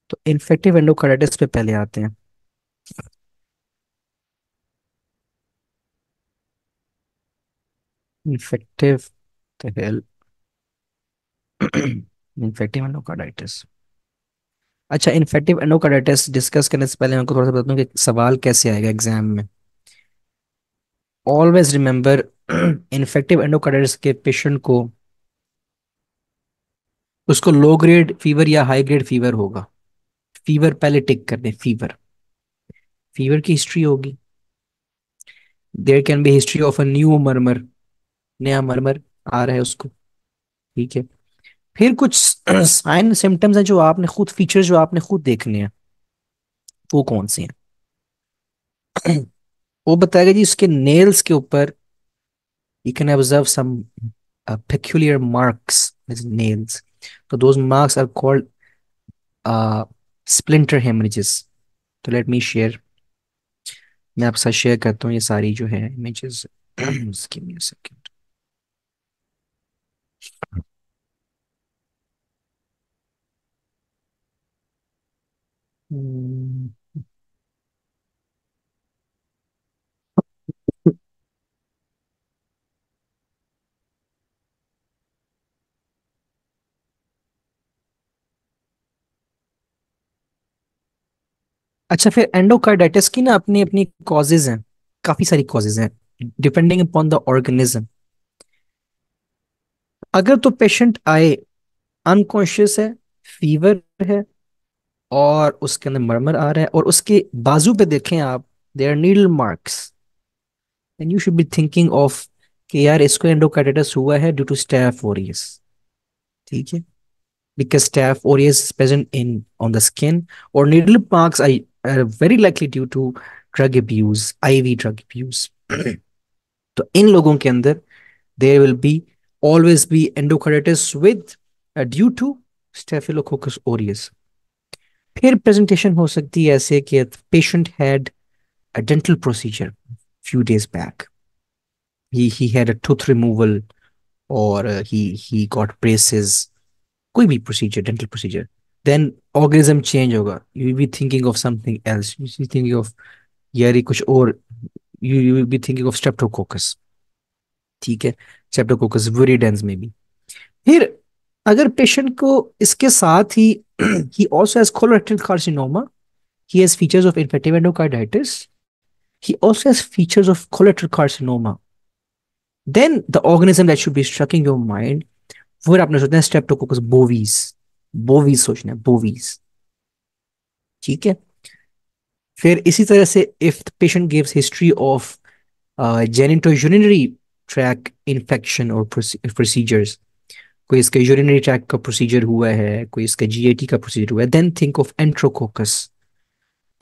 तो infective endocarditis पे पहले आते हैं। Infective infective endocarditis. अच्छा, इन्फेक्टिव एंडोकार्डाइटिस डिस्कस करने से पहले मैं आपको थोड़ा सा बता दूं कि सवाल कैसे आएगा एग्जाम में। ऑलवेज रिमेंबर, इन्फेक्टिव एंडोकार्डाइटिस के पेशेंट को, उसको लो ग्रेड फीवर या हाई ग्रेड फीवर होगा। फीवर पहले टिक कर दे। फीवर, फीवर की हिस्ट्री होगी। There can be history of a new murmur, नया मरमर आ रहा है उसको। ठीक है। फिर कुछ साइन सिम्टम्स हैं जो आपने खुद, फीचर्स जो आपने खुद देखने हैं, वो कौन से हैं? वो बताएगा जी, उसके नेल्स के ऊपर you can observe some peculiar marks with nails. So those marks are called uh, splinter hemorrhages. तो लेट मी शेयर, मैं आपके साथ शेयर करता हूँ ये सारी जो है images. Give me a second. अच्छा, फिर एंडोकार्डाइटिस की ना अपनी अपनी कॉजेज हैं। काफी सारी कॉजेज हैं डिपेंडिंग अपॉन द ऑर्गेनिज्म। अगर तो पेशेंट आए अनकॉन्शियस है, फीवर है, और उसके अंदर मरमर आ रहा है, और उसके बाजू पे देखें आप, there needle marks, then you should be thinking of कि यार इसको एंडोकार्डाइटिस हुआ है ड्यू टू स्टैफ ओरियस। ठीक है। Because staph aureus is present in on the skin, और needle marks are very likely due to drug abuse, IV drug abuse. तो इन लोगों के अंदर there will be always be endocarditis with due to staphylococcus aureus. फिर presentation हो सकती है ऐसे कि patient had a dental procedure few days back. He had a tooth removal, or he got braces. कोई भी procedure, dental procedure. Then organism change होगा. You will be thinking of something else. You will be thinking of यार ये कुछ और. You will be thinking of streptococcus. ठीक है. Streptococcus viridans में भी. फिर अगर पेशेंट को इसके साथ ही he also has colorectal carcinoma. He has features of infective endocarditis. He also has features of colorectal carcinoma. Then the organism that should be striking your mind, फिर आपने सोचना है स्ट्रेप्टोकोकस बोवीज। बोवीज सोचना है, बोवीज। ठीक है। फिर इसी तरह से if the patient gives history of genito track infection और प्रोसीजर्स, कोई इसका यूरिनरी ट्रैक का प्रोसीजर हुआ है, कोई इसका जीएटी का प्रोसीजर हुआ है, देन थिंक ऑफ एंट्रोकोकस।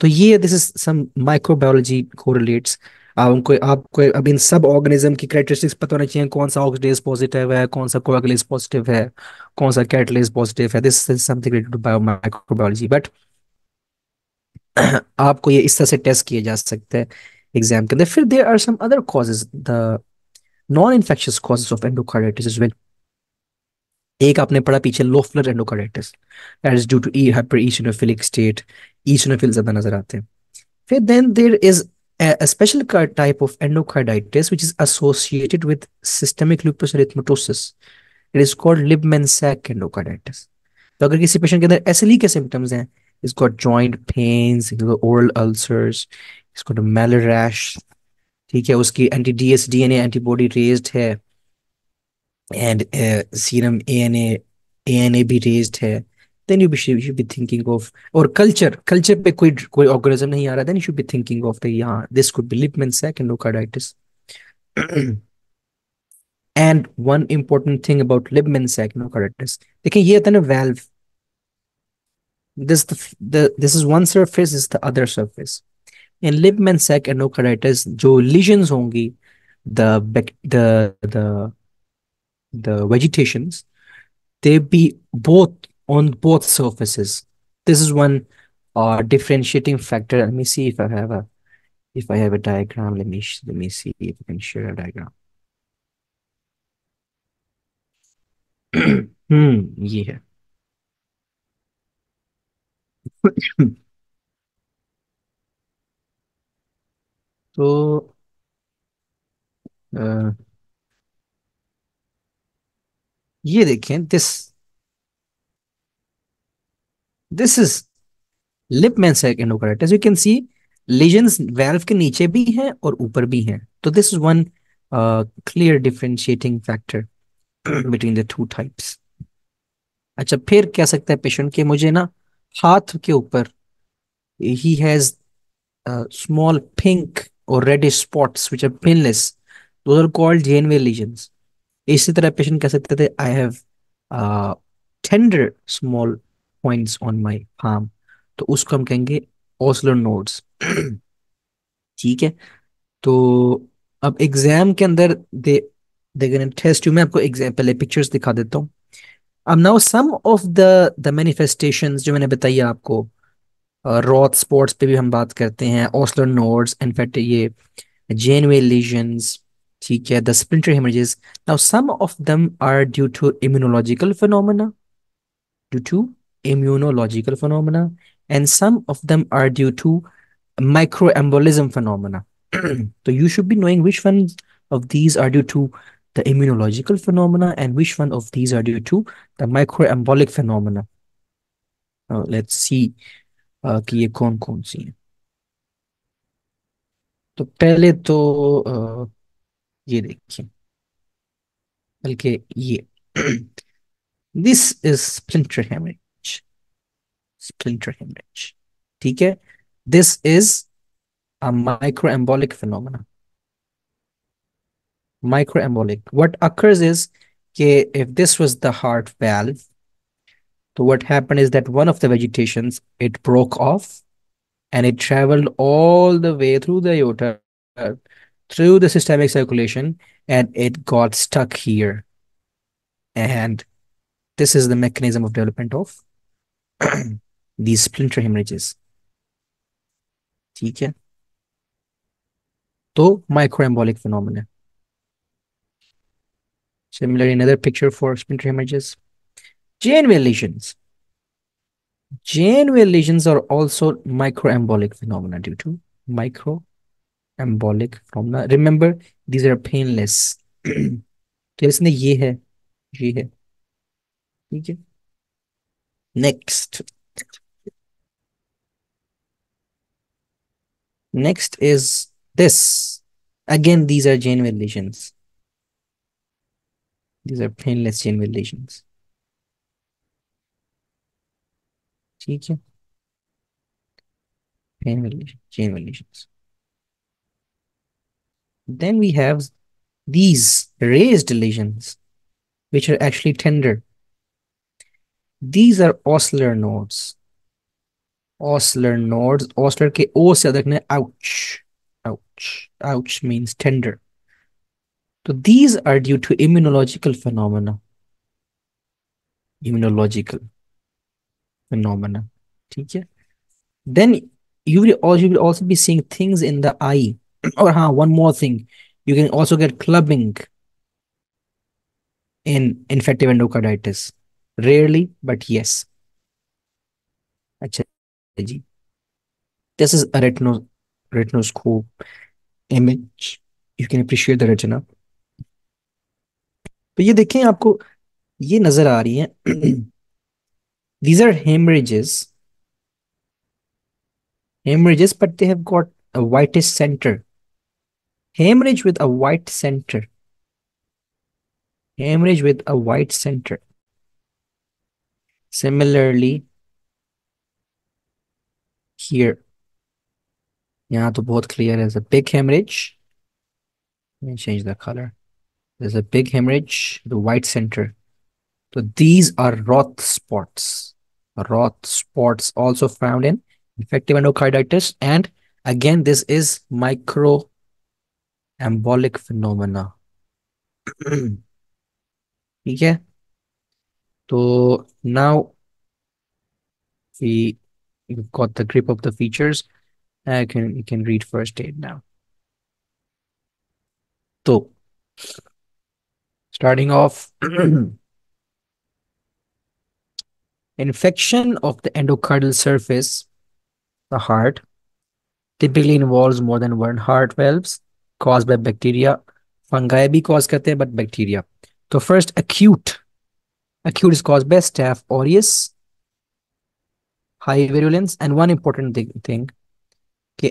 तो ये this is some microbiology correlates. उनको आपको अब इन सब ऑर्गेनिज्म की कैरेक्टरिस्टिक्स पता होना चाहिए, कौन सा ऑक्सीडेज पॉजिटिव है, कौन सा कोएगुलेज पॉजिटिव है, कौन सा कैटलेज पॉजिटिव है। This is something related to bio microbiology, but आपको ये इस तरह से टेस्ट किए जा सकते हैं एग्जाम के अंदर। फिर there are some other causes, the non infectious causes of endocarditis is well. एक आपने पढ़ा पीछे, Loeffler endocarditis, that is due to E hyper eosinophilic state. Eosinophil ज्यादा नजर आते हैं। Then there is a special type of endocarditis which is associated with systemic lupus erythematosus. It is called Libman-Sack endocarditis. तो अगर किसी patient के अंदर SLE के सिम्टम्स हैं, इसको joint pains, oral ulcers, इसको mallar rash, ठीक है, उसकी anti DS DNA antibody raised है, एंड सीरम ANA भी रेज्ड है, then you should be thinking of, और कल्चर पे कोई कोई ऑर्गेनिज्म नहीं आ रहा, then you should be thinking of the, yeah, this could be Lippmann-Sack endocarditis. And one important thing about Lippmann-Sack endocarditis, देखिए ये होता है ना valve, this is one surface, this is the other surface. In Lippmann-Sack endocarditis जो lesions होंगी, the the vegetations, they be both on both surfaces. This is one differentiating factor. Let me see if I have a, if I have a diagram. Let me see if I can share a diagram. ये है। तो uh, ये देखें, this is Libman मेंसेक endocarditis. You can see lesions valve के नीचे भी हैं और ऊपर भी हैं। तो this is one clear differentiating factor between the two types. अच्छा, फिर कह सकता है पेशेंट के मुझे ना हाथ के ऊपर he has small pink or reddish spots which are painless. Those are called Janeway lesions. इसी तरह पेशेंट कह सकते थे I have tender small points on my palm, तो उसको हम कहेंगे ओस्लर नोड्स। ठीक है। तो अब एग्जाम के अंदर दे गोना टेस्ट यू। मैं आपको एग्जाम पहले पिक्चर्स दिखा देता हूँ। अब now some of the manifestations जो मैंने बताई आपको, रॉथ स्पॉट्स पे भी हम बात करते हैं, ओस्लर नोड्स, इनफैक्ट ये Janeway lesions, ठीक है, the splinter hemorrhages. Now, some of them are due to immunological phenomena, and some of them are due to microembolism phenomena. So you should be knowing which ones of these are due to the immunological phenomena and which one of these are due to the microembolic phenomena. Now, let's see कि ये कौन कौन सी हैं। तो पहले तो ये देखिए, बल्कि ये this is splinter haemorrhage. Splinter haemorrhage, ठीक है। This is a micro embolic phenomena. Micro embolic what occurs is कि if this was the heart valve, so what happened is that one of the vegetations it broke off and it traveled all the way through the aorta, through the systemic circulation, and it got stuck here. And this is the mechanism of development of these splinter hemorrhages, ठीक है। तो microembolic phenomena. Similar in another picture for splinter hemorrhages. Janeway lesions. Janeway lesions are also microembolic phenomena due to microembolic phenomena. Remember, these are painless. तो इसने ये है, ठीक है। Next, next is this. Again, these are Janeway lesions. These are painless Janeway lesions, ठीक है। Janeway lesions, Janeway lesions. Then we have these raised lesions, which are actually tender. These are oscillar nodes. Oscillar nodes. Oscillar के O से देखने ouch. Ouch. Ouch means tender. So these are due to immunological phenomena. Immunological phenomena. ठीक है. Then you will also be seeing things in the eye. Or one more thing. You can also get clubbing in infective endocarditis. Rarely, but yes. अच्छा जी. This is a retinoscope image. You can appreciate the retina. तो ये देखें, आपको ये नजर आ रही है। These are hemorrhages, but they have got a whitish center. Hemorrhage with a white center. Hemorrhage with a white center. Similarly, here, यहाँ तो बहुत clear है. There's a big hemorrhage. Let me change the color. There's a big hemorrhage, the white center. So these are Roth spots. Roth spots also found in infective endocarditis. And again, this is microembolic phenomena. ठीक है। तो now we've got the grip of the features. You can read first aid now. So starting off, Infection of the endocardial surface, the heart, typically involves more than one heart valves caused by bacteria. Fungi भी cause करते हैं, but bacteria. So first, acute is caused by Staph aureus, high virulence, and one important thing कि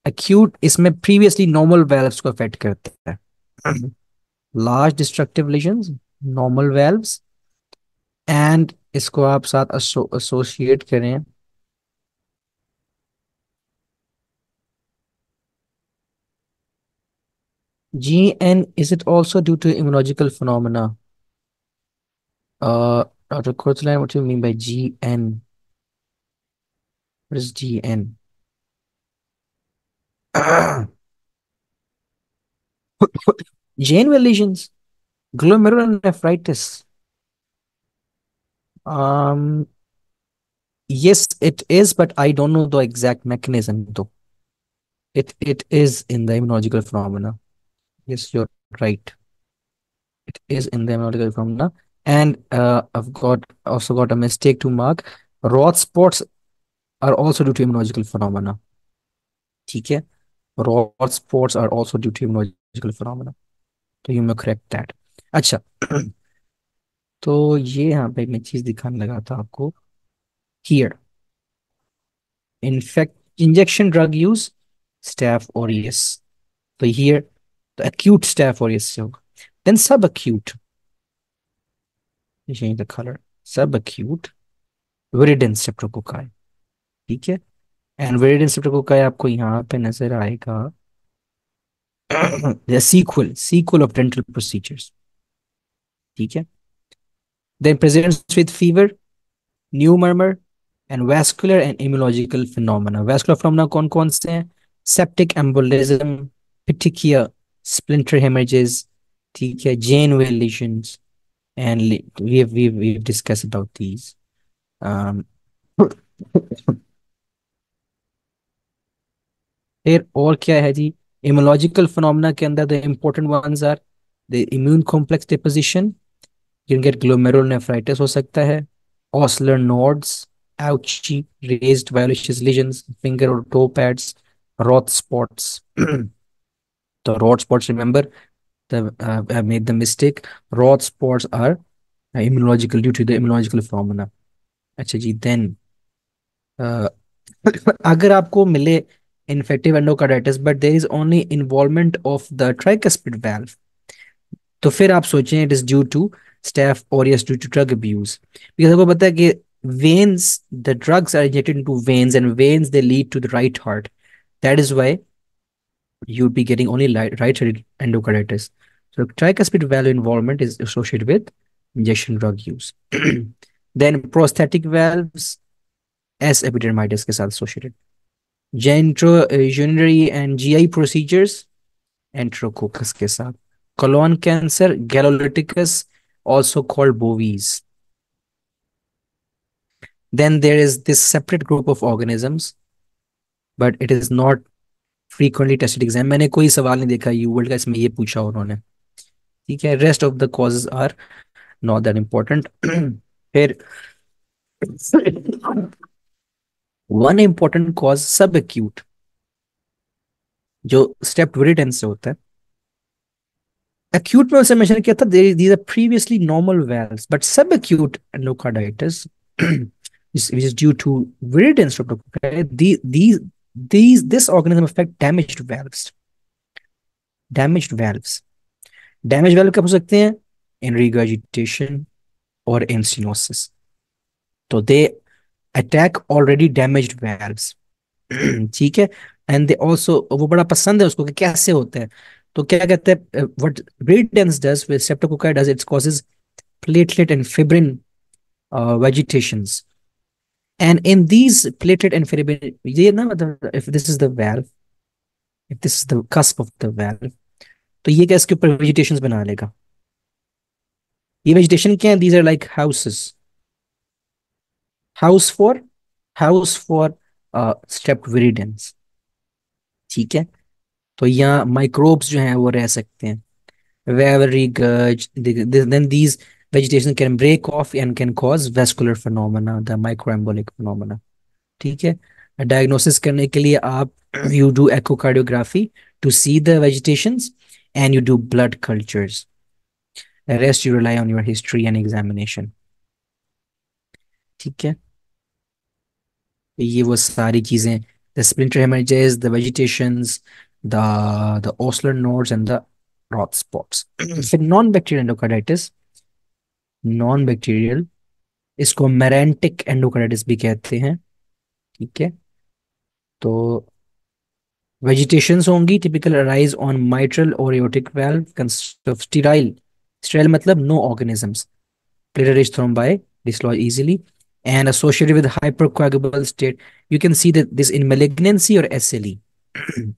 acute इसमें previously normal valves को affect करता है. Large destructive lesions, normal valves, and इसको आप साथ associate करें. GN, is it also due to immunological phenomena? Dr. Kurtline, what do you mean by GN? What is GN? Janeway lesions, glomerulonephritis. Um, yes, it is, but I don't know the exact mechanism though. It is in the immunological phenomena. Yes, you're right. It is in the immunological phenomena. And I've got also got a mistake to mark. Rot spots are also due to immunological phenomena. ठीक है? Rot spots are also due to immunological phenomena. तो you मैं correct that. अच्छा. तो ये यहाँ पे मैं चीज दिखाने लगा था आपको. Here, in fact injection drug use, staph aureus. तो हियर तो acute staph aureus से होगा. Then subacute, change the color, subacute viridin streptococci. ठीक है. एंड विरिडिन स्ट्रेप्टोकोकाई आपको यहाँ पे नजर आएगा. the sequel of dental procedures. ठीक है. Then presents with fever, new murmur, and vascular and immunological phenomena. Vascular phenomena कौन कौन से हैं? Septic embolism, petechiae, splinter hemorrhages, ठीक है, Janeway lesions, and we've discussed about these. Um, फिर और क्या है जी? इम्यूनोलॉजिकल फिनोमेना के अंदर the important ones are the immune complex deposition. You can get glomerulonephritis हो सकता है, Osler nodes, ouchy, raised violaceous lesions, finger or toe pads, rot spots. The rot spots, remember, I made the mistake. Rot spots are immunological due to the immunological phenomena. अच्छा जी. Then अगर आपको मिले infective endocarditis but there is only involvement of the tricuspid valve, तो फिर आप सोचें it is due to staph aureus due to drug abuse. Because आपको पता है कि veins, the drugs are injected into veins, and veins they lead to the right heart. That is why you'd be getting only right-sided endocarditis. So tricuspid valve involvement is associated with injection drug use. Then prosthetic valves, S epidermidis के साथ associated. Genitourinary and GI procedures, enterococcus के साथ. Colon cancer, Galolyticus, also called bovies. Then there is this separate group of organisms, but it is not frequently tested exam. मैंने कोई सवाल नहीं देखा यूवर्ल्ड का इसमें ये पूछा उन्होंने. ठीक है. Rest of the causes are not that important. फिर one important cause subacute जो स्टेप्टोरेटेंस से होता है. acute में उसे मेंशन किया था these are previously normal valves, but subacute endocarditis which is due to viridin streptococci. This organism affect damaged valves. Damaged valves कब हो सकते हैं? In regurgitation or in stenosis. तो they attack already damaged valves. ठीक है. And they also, वो बड़ा पसंद है उसको कि कैसे होता है. तो क्या कहते हैं, what viridans does with streptococci does, it causes platelet and fibrin vegetations. And in these platelet and fibrin, ये ना मतलब if this is the valve, if this is the cusp of the valve, तो ये क्या इसके ऊपर vegetations बना लेगा. ये vegetation क्या है? These are like houses. House for streptoviridins. ठीक है. तो यहाँ माइक्रोब्स जो हैं वो रह सकते हैं. Very good. Then these vegetation can break off and can cause vascular phenomena, the microembolic phenomena. ठीक है. डायग्नोसिस करने के लिए आप you do echocardiography to see the vegetations, and you do blood cultures. The rest you rely on your history and examination. ठीक है. ये वो सारी चीजें, the splinter hemorrhages, the vegetations, the osler nodes and the rot spots. फिर non bacterial endocarditis. Non bacterial, इसको मेरेंटिक endocarditis भी कहते हैं. ठीक है. तो वेजिटेशंस होंगी, टिपिकल अराइज ऑन माइट्रल और aortic valve, consist of sterile. Sterile मतलब no organisms. Platelet thrombi dislodge easily and associated with hypercoagulable state. You can see that this in malignancy or SLE.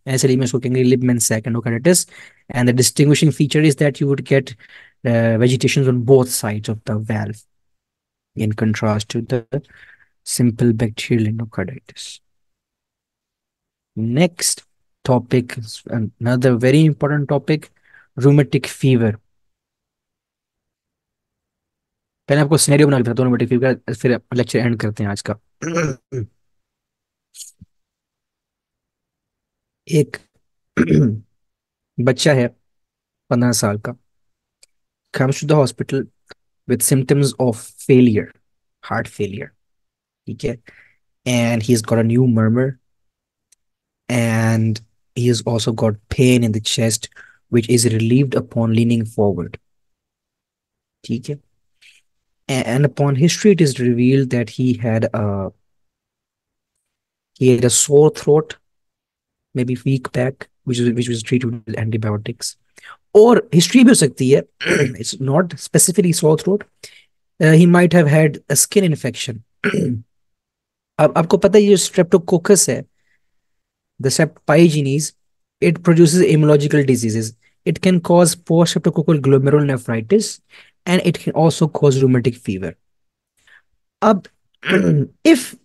SLE में उसको कहेंगे Liebman sac endocarditis, and the distinguishing feature is that you would get vegetations on both sides of the valve, in contrast to the simple bacterial endocarditis. Next topic, another very important topic, rheumatic fever. पहले आपको scenario बना के बताता हूँ rheumatic fever का, फिर lecture and करते हैं आज का. एक बच्चा है 15 साल का, comes to the hospital with symptoms of failure, heart failure. ठीक है. And he's got a new murmur, and he has also got pain in the chest, which is relieved upon leaning forward. ठीक है. And upon history, it is revealed that he had a sore throat, maybe week back, which was treated with antibiotics. और history भी हो सकती है. It's not specifically sore throat. He might have had a skin infection. अब आपको पता है ये streptococcus है, the Strep pyogenes, it produces immunological diseases. It can cause post-streptococcal glomerulonephritis, and it can also cause rheumatic fever. अब if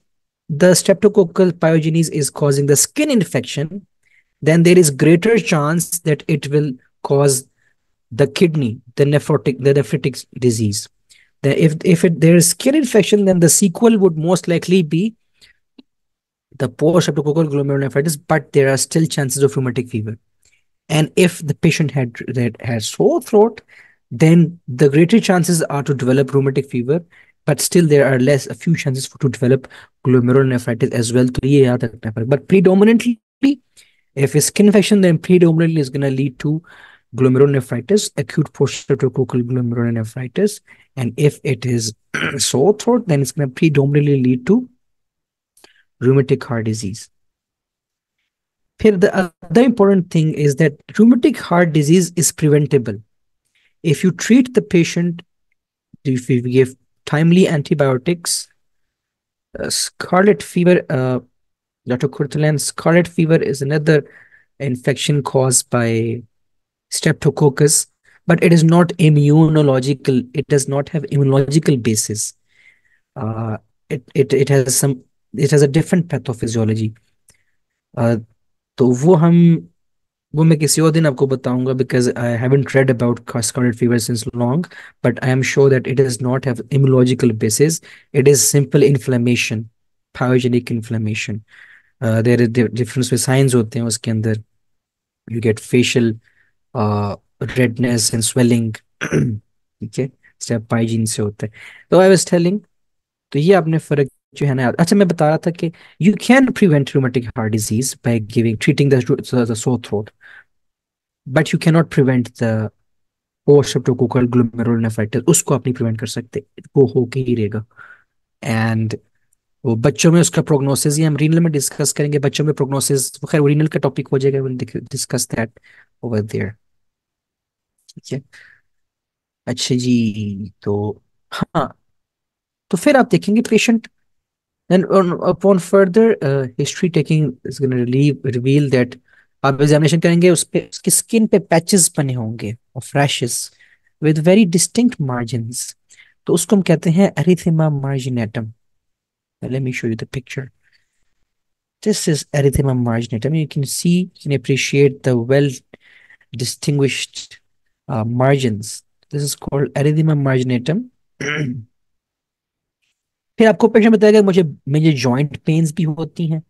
the streptococcal pyogenes is causing the skin infection, then there is greater chance that it will cause the kidney, the nephritic disease. That if there is skin infection, then the sequel would most likely be the post-streptococcal glomerulonephritis, but there are still chances of rheumatic fever. And if the patient had sore throat, then the greater chances are to develop rheumatic fever, but still there are a few chances to develop glomerulonephritis as well. तो ये याद रखना पड़ेगा. But predominantly, if it's skin infection, then predominantly is going to lead to glomerulonephritis, acute post-streptococcal glomerulonephritis. And if it is sore throat, then it's going to predominantly lead to rheumatic heart disease. Here, the other important thing is that rheumatic heart disease is preventable. If you treat the patient, if you give timely antibiotics, scarlet fever, Dr. Kurtalan, scarlet fever is another infection caused by streptococcus, but it is not immunological. It does not have immunological basis. It has a different pathophysiology. तो वो मैं किसी और दिन आपको बताऊंगा, because I haven't read about scarlet fever since long, but I am sure that it does not have immunological basis. It is simple inflammation, pyogenic inflammation. There is difference with signs होते हैं उसके अंदर. You get facial redness and swelling. ठीक है, step पाइजीन से होता है. तो I was telling, तो ये आपने फर्क जो है ना. अच्छा, मैं बता रहा था कि you can prevent rheumatic heart disease by treating the sore throat, but you cannot prevent the post-streptococcal glomerulonephritis. उसको आप नहीं प्रिवेंट कर सकते, वो होके ही रहेगा. एंड वो बच्चों में उसका प्रोग्नोसिस, ये हम रीनल में डिस्कस करेंगे. बच्चों में प्रोग्नोसिस, खैर रीनल का टॉपिक हो जाएगा, will discuss that over there. ठीक है. अच्छा जी, तो हाँ, तो फिर आप देखेंगे patient. Then upon further history taking is going to reveal that आप एग्जामिनेशन करेंगे, उस पे उसकी स्किन पे पैचेस बने होंगे of rashes with very distinct margins. तो उसको हम कहते हैं erythema marginatum. Let me show you the picture. This is erythema marginatum. You can see, you can appreciate the well distinguished margins. This is called erythema marginatum. फिर आपको patient बताएगा मुझे मुझे जॉइंट पेन्स भी होती हैं,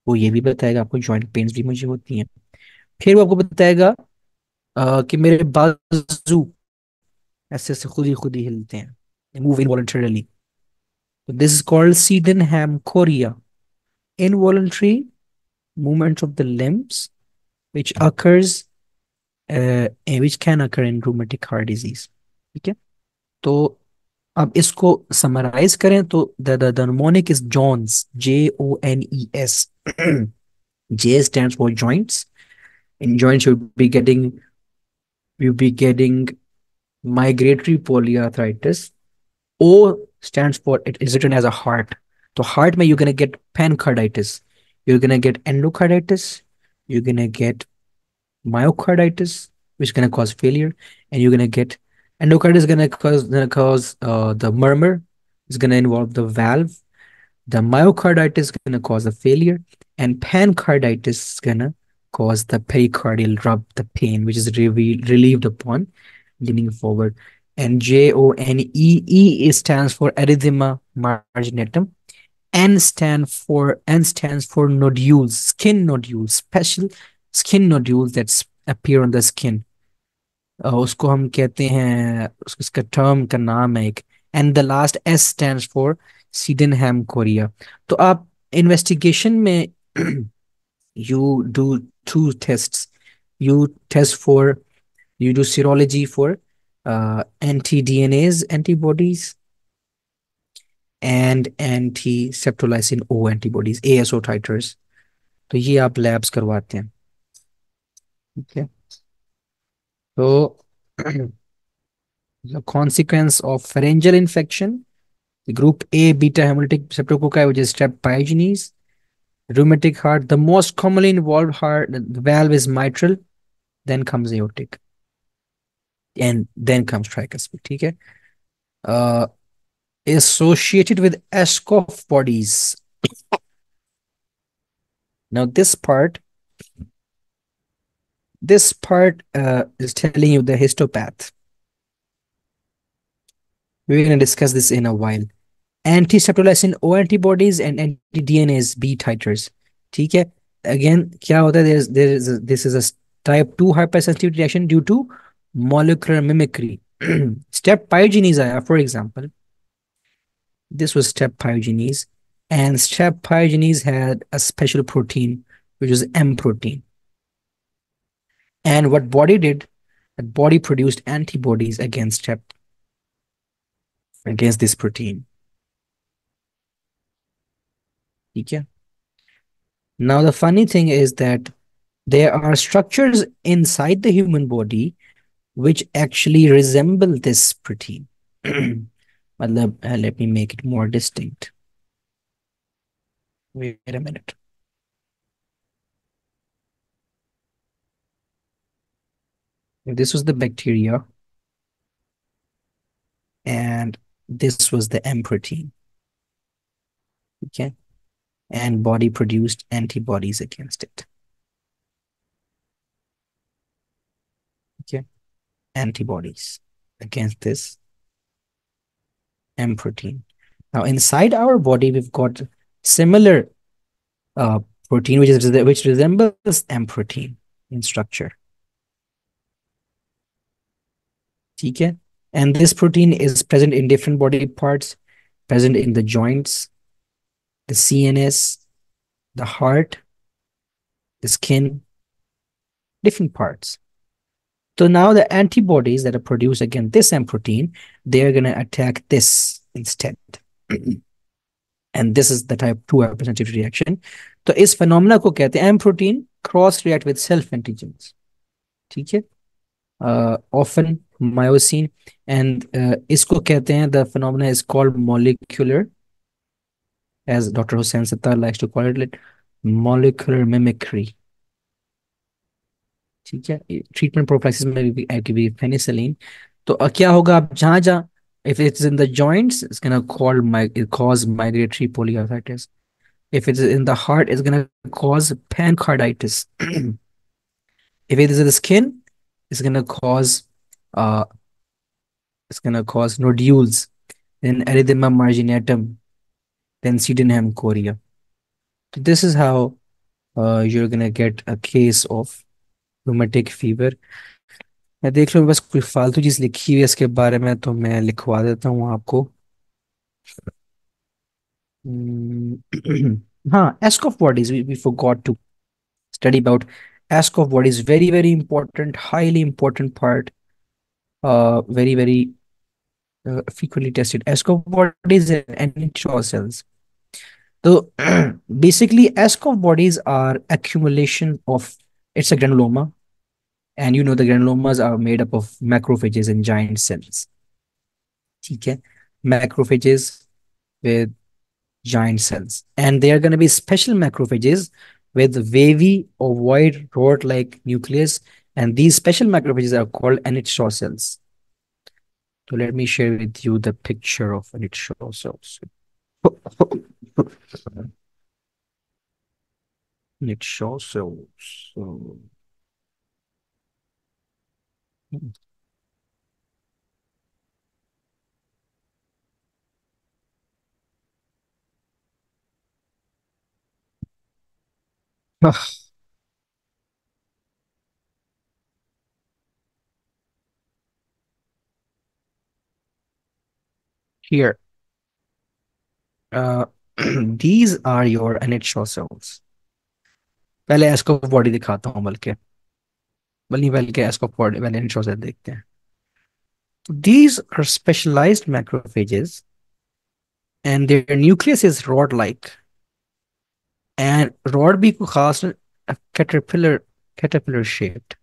वो ये भी बताएगा आपको जॉइंट पेन्स भी मुझे होती हैं। फिर वो आपको बताएगा कि मेरे बाजू ऐसे ऐसे खुद ही हिलते हैं, move involuntarily. This is called Sydenham chorea, involuntary movement of the limbs which occurs which can occur in rheumatic heart disease। ठीक है, तो अब इसको समराइज करें तो the mnemonic is Jones, Jones। J stands for joints. In joints you'll be getting migratory polyarthritis. O stands for, it is written as a heart. So heart में you're gonna get pancarditis, you're gonna get endocarditis, you're gonna get myocarditis, which is gonna cause failure, and you're gonna get endocarditis is gonna cause the murmur, is gonna involve the valve. The myocarditis is gonna cause the failure, and pancarditis is gonna cause the pericardial rub, the pain, which is relieved upon leaning forward. And JONEE stands for erythema marginatum. N stands for nodules, skin nodules, special skin nodules that appear on the skin. उसको हम कहते हैं, उसका term का नाम है एक। And the last S stands for Sydenham Korea. तो आप इन्वेस्टिगेशन में you do two tests. You test for, you do serology for anti-DNase antibodies and anti-septolysin O antibodies, ASO titers। तो ये आप लैब्स करवाते हैं। ठीक है, तो the consequence of pharyngeal infection, the group A beta hemolytic streptococci, which is strep pyogenes. Rheumatic heart, the most commonly involved heart, the valve is mitral, then comes aortic, and then comes tricuspid। ठीक है, uh, associated with Ashkoff bodies। Now this part is telling you the histopath. We're going to discuss this in a while. Anti-septolysin O antibodies and anti-DNase B titers। ठीक है, again क्या होता है, this is a type 2 hypersensitivity reaction due to molecular mimicry। Strep pyogenes आया, for example, this was strep pyogenes, and strep pyogenes had a special protein which was M protein, and what body did, that body produced antibodies against strep, against this protein। ठीक है, now the funny thing is that there are structures inside the human body which actually resemble this protein। let me make it more distinct। Wait a minute। This was the bacteria, and this was the M protein। Okay, and body produced antibodies against it। Okay, antibodies against this M protein। Now inside our body we've got similar uh, protein which resembles M protein in structure। ठीक है, and this protein is present in different body parts, present in the joints, the CNS, the heart, the skin, different parts। So now the antibodies that are produced against this M protein, they're going to attack this instead। And this is the type 2 hypersensitivity reaction। तो इस phenomena को कहते हैं M protein cross react with self antigens। ठीक है, often myosin, and इसको कहते हैं, the phenomena is called molecular, as Dr. Hussain Sattar likes to call it, molecular mimicry। ठीक है, ट्रीटमेंट प्रोफिलैक्सिस में भी पेनिसिलिन। तो क्या होगा, आप जहां जहां, if it's in the joints it's going to cause migratory polyarthritis, if it's in the heart it's going to cause pancarditis, if it is in the skin it's going to cause It's gonna cause nodules, then erythema marginatum, then sydenham chorea. So this is how you're gonna get a case of rheumatic fever. मैं देख लूँ बस कोई फालतू चीज लिखी हुई है इसके बारे में तो मैं लिखवा देता हूँ आपको। हाँ, Aschoff bodies we forgot to study about ASCOF bodies. Very very important, highly important part. Very very frequently tested ASCOF bodies and NHO cells. So basically ASCOF bodies are accumulation of, it's a granuloma, and you know the granulomas are made up of macrophages and giant cells. ठीक है, macrophages with giant cells, and they are going to be special macrophages with wavy ovoid rod-like nucleus, and these special macrophages are called Annett Shaw cells. So let me share with you the picture of Annett Shaw cells. Annett Shaw cells. So, here, uh, these are your Annett Shaw cells. पहले एस्कॉफ body दिखाता हूँ, बल्कि एस्कॉफ body पहले Annett Shaw cell देखते हैं. These are specialized macrophages, and their nucleus is rod-like. And rod भी को खास caterpillar shaped.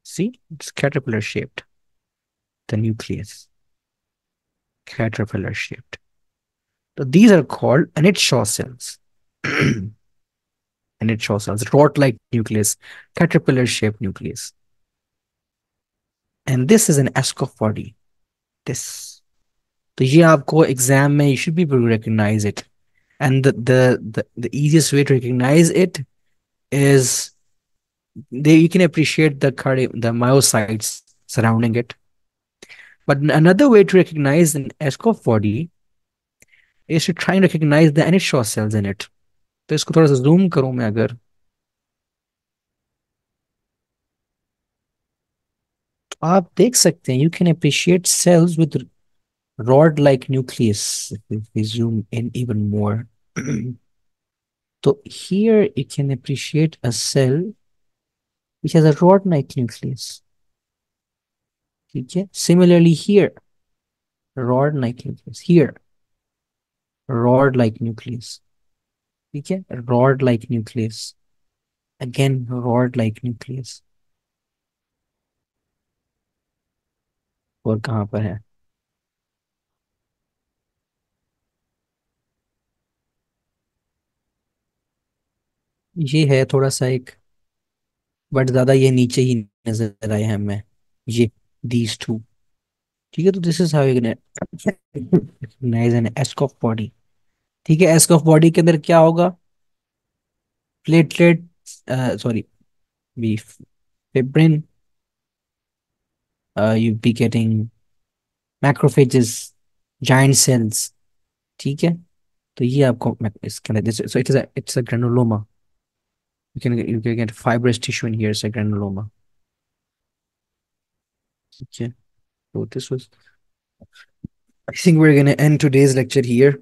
See, it's caterpillar shaped. The nucleus, caterpillar shaped. So these are called Annett Shaw cells. Annett Shaw cells, rod-like nucleus, caterpillar shaped nucleus. And this is an Askov body. This. तो ये आपको exam में you should be able to recognize it. And the easiest way to recognize it is you can appreciate the myocytes surrounding it. But another way to recognize an Askov body is to try and recognize the Annett Shaw cells in it. तो इसको थोड़ा सा zoom करूं मैं अगर, तो आप देख सकते हैं, you can appreciate cells with rod-like nucleus if we zoom in even more. So here you can appreciate a cell which has a rod-like nucleus. Okay. Similarly here, rod-like nucleus. Here, rod-like nucleus. Okay. Rod-like nucleus. Again, rod-like nucleus. और कहाँ पर है? ये है थोड़ा सा एक, but ज्यादा ये नीचे ही नजर आए हैं हमें, ये these two. ठीक है, तो this is how you can recognize an Aschoff body. ठीक है, एस्कॉफ बॉडी के अंदर क्या होगा? Platelet, sorry, be fibrin, you be getting macrophages, giant cells. ठीक है, तो ये आपको इसके अंदर, so it's a granuloma. You can get fibrous tissue in here. It's a granuloma. Okay, so this was, I think we're gonna end today's lecture here.